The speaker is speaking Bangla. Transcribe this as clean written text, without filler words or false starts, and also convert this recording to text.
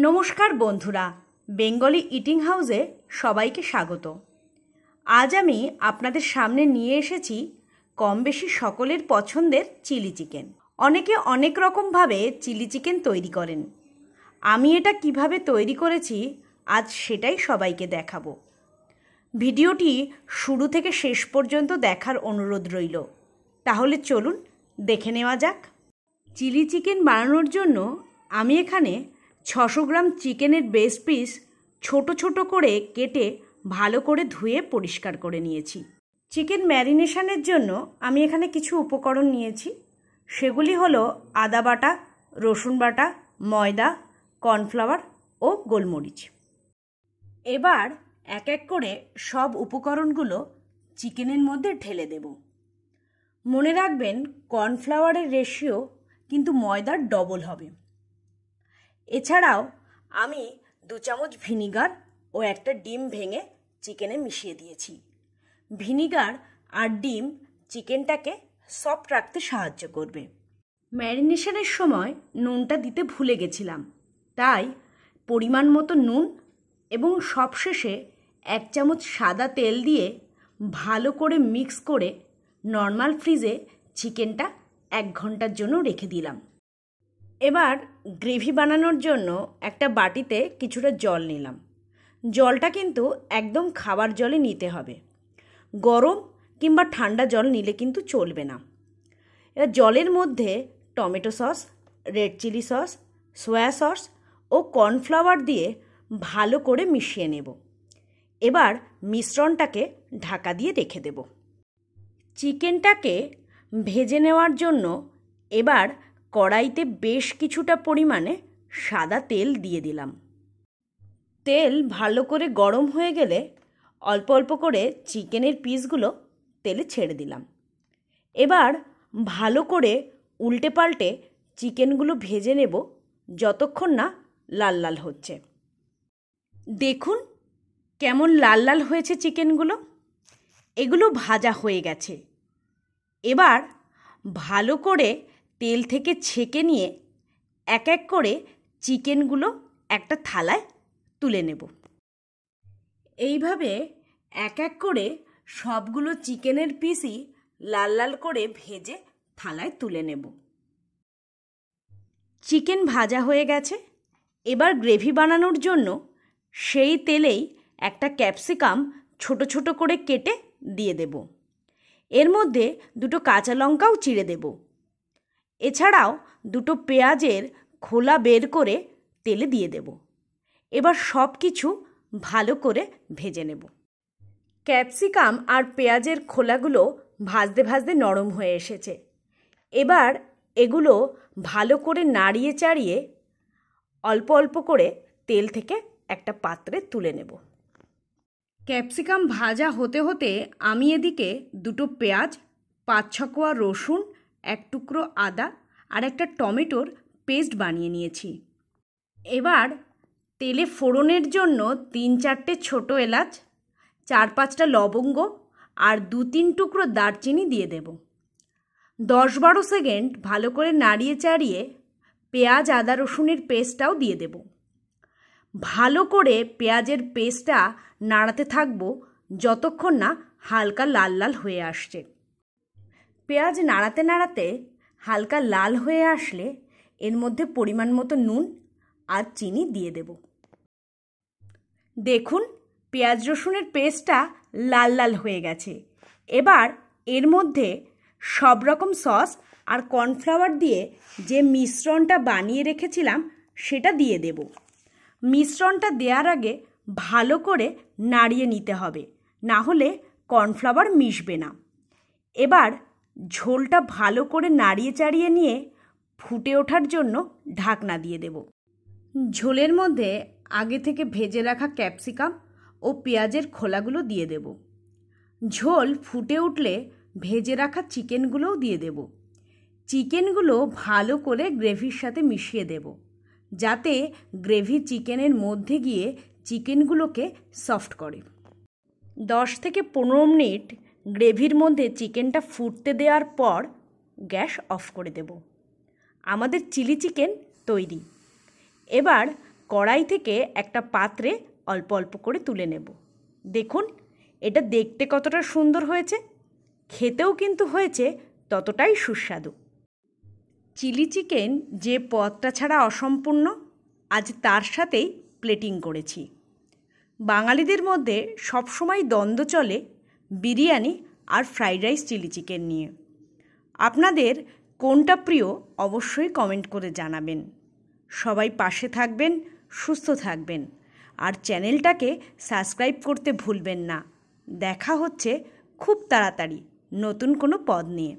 নমস্কার বন্ধুরা, বেঙ্গলি ইটিং হাউসে সবাইকে স্বাগত। আজ আমি আপনাদের সামনে নিয়ে এসেছি কম বেশি সকলের পছন্দের চিলি চিকেন। অনেকে অনেক রকমভাবে চিলি চিকেন তৈরি করেন। আমি এটা কিভাবে তৈরি করেছি আজ সেটাই সবাইকে দেখাবো। ভিডিওটি শুরু থেকে শেষ পর্যন্ত দেখার অনুরোধ রইল। তাহলে চলুন দেখে নেওয়া যাক। চিলি চিকেন বানানোর জন্য আমি এখানে 600 গ্রাম চিকেনের ব্রেস্ট পিস ছোট ছোট করে কেটে ভালো করে ধুয়ে পরিষ্কার করে নিয়েছি। চিকেন ম্যারিনেশনের জন্য আমি এখানে কিছু উপকরণ নিয়েছি। সেগুলি হলো আদা বাটা, রসুন বাটা, ময়দা, কর্নফ্লাওয়ার ও গোলমরিচ। এবার এক এক করে সব উপকরণগুলো চিকেনের মধ্যে ঢেলে দেব। মনে রাখবেন, কর্নফ্লাওয়ারের রেশিও কিন্তু ময়দার ডবল হবে। এছাড়াও আমি 2 চামচ ভিনিগার ও একটা ডিম ভেঙে চিকেনে মিশিয়ে দিয়েছি। ভিনিগার আর ডিম চিকেনটাকে সফট রাখতে সাহায্য করবে। ম্যারিনেশনের সময় নুনটা দিতে ভুলে গেছিলাম, তাই পরিমাণ মতো নুন এবং সবশেষে 1 চামচ সাদা তেল দিয়ে ভালো করে মিক্স করে নর্মাল ফ্রিজে চিকেনটা 1 ঘন্টার জন্য রেখে দিলাম। এবার গ্রেভি বানানোর জন্য একটা বাটিতে কিছুটা জল নিলাম। জলটা কিন্তু একদম খাবার জলে নিতে হবে। গরম কিংবা ঠান্ডা জল নিলে কিন্তু চলবে না। এবার জলের মধ্যে tomato sauce, red chilli sauce, soya sauce ও কর্নফ্লাওয়ার দিয়ে ভালো করে মিশিয়ে নেব। এবার মিশ্রণটাকে ঢাকা দিয়ে রেখে দেব। চিকেনটাকে ভেজে নেওয়ার জন্য এবার কড়াইতে বেশ কিছুটা পরিমাণে সাদা তেল দিয়ে দিলাম। তেল ভালো করে গরম হয়ে গেলে অল্প অল্প করে চিকেনের পিসগুলো তেলে ছেড়ে দিলাম। এবার ভালো করে উল্টে পাল্টে চিকেনগুলো ভেজে নেব যতক্ষণ না লাল লাল হচ্ছে। দেখুন কেমন লাল লাল হয়েছে চিকেনগুলো। এগুলো ভাজা হয়ে গেছে। এবার ভালো করে তেল থেকে ছেঁকে নিয়ে এক এক করে চিকেনগুলো একটা থালায় তুলে নেব। এইভাবে এক এক করে সবগুলো চিকেনের পিসই লাল লাল করে ভেজে থালায় তুলে নেব। চিকেন ভাজা হয়ে গেছে। এবার গ্রেভি বানানোর জন্য সেই তেলেই একটা ক্যাপসিকাম ছোট ছোট করে কেটে দিয়ে দেব। এর মধ্যে 2টো কাঁচা লঙ্কাও চিড়ে দেব। এছাড়াও 2টো পেঁয়াজের খোলা বের করে তেলে দিয়ে দেব। এবার সব কিছু ভালো করে ভেজে নেব। ক্যাপসিকাম আর পেঁয়াজের খোলাগুলো ভাজতে ভাজতে নরম হয়ে এসেছে। এবার এগুলো ভালো করে নাড়িয়ে চাড়িয়ে অল্প অল্প করে তেল থেকে একটা পাত্রে তুলে নেব। ক্যাপসিকাম ভাজা হতে হতে আমি এদিকে 2টো পেঁয়াজ, 5-6 কোয়া রসুন, 1 টুকরো আদা আর একটা টমেটোর পেস্ট বানিয়ে নিয়েছি। এবার তেলে ফোড়নের জন্য 3-4টে ছোটো এলাচ, 4-5টা লবঙ্গ আর 2-3 টুকরো দারচিনি দিয়ে দেব। 10-12 সেকেন্ড ভালো করে নাড়িয়ে চাড়িয়ে পেঁয়াজ, আদা, রসুনের পেস্টটাও দিয়ে দেব। ভালো করে পেঁয়াজের পেস্টটা নাড়াতে থাকবো যতক্ষণ না হালকা লাল লাল হয়ে আসছে। পেঁয়াজ নাড়াতে নাড়াতে হালকা লাল হয়ে আসলে এর মধ্যে পরিমাণ মতো নুন আর চিনি দিয়ে দেব। দেখুন পেঁয়াজ রসুনের পেস্টটা লাল লাল হয়ে গেছে। এবার এর মধ্যে সব রকম সস আর কর্নফ্লাওয়ার দিয়ে যে মিশ্রণটা বানিয়ে রেখেছিলাম সেটা দিয়ে দেব। মিশ্রণটা দেওয়ার আগে ভালো করে নাড়িয়ে নিতে হবে, না হলে কর্নফ্লাওয়ার মিশবে না। এবার ঝোলটা ভালো করে নাড়িয়ে চাড়িয়ে নিয়ে ফুটে ওঠার জন্য ঢাকনা দিয়ে দেব। ঝোলের মধ্যে আগে থেকে ভেজে রাখা ক্যাপসিকাম ও পেঁয়াজের খোলাগুলো দিয়ে দেব। ঝোল ফুটে উঠলে ভেজে রাখা চিকেনগুলোও দিয়ে দেব। চিকেনগুলো ভালো করে গ্রেভির সাথে মিশিয়ে দেব, যাতে গ্রেভি চিকেনের মধ্যে গিয়ে চিকেনগুলোকে সফট করে। 10 থেকে 15 মিনিট গ্রেভির মধ্যে চিকেনটা ফুটতে দেওয়ার পর গ্যাস অফ করে দেব। আমাদের চিলি চিকেন তৈরি। এবার কড়াই থেকে একটা পাত্রে অল্প অল্প করে তুলে নেব। দেখুন এটা দেখতে কতটা সুন্দর হয়েছে, খেতেও কিন্তু হয়েছে ততটাই সুস্বাদু। চিলি চিকেন যে পদটা ছাড়া অসম্পূর্ণ, আজ তার সাথেই প্লেটিং করেছি। বাঙালিদের মধ্যে সবসময় দ্বন্দ্ব চলে বিরিয়ানি আর ফ্রাইড রাইস চিলি চিকেন নিয়ে। আপনাদের কোনটা প্রিয় অবশ্যই কমেন্ট করে জানাবেন। সবাই পাশে থাকবেন, সুস্থ থাকবেন, আর চ্যানেলটাকে সাবস্ক্রাইব করতে ভুলবেন না। দেখা হচ্ছে খুব তাড়াতাড়ি নতুন কোনো পদ নিয়ে।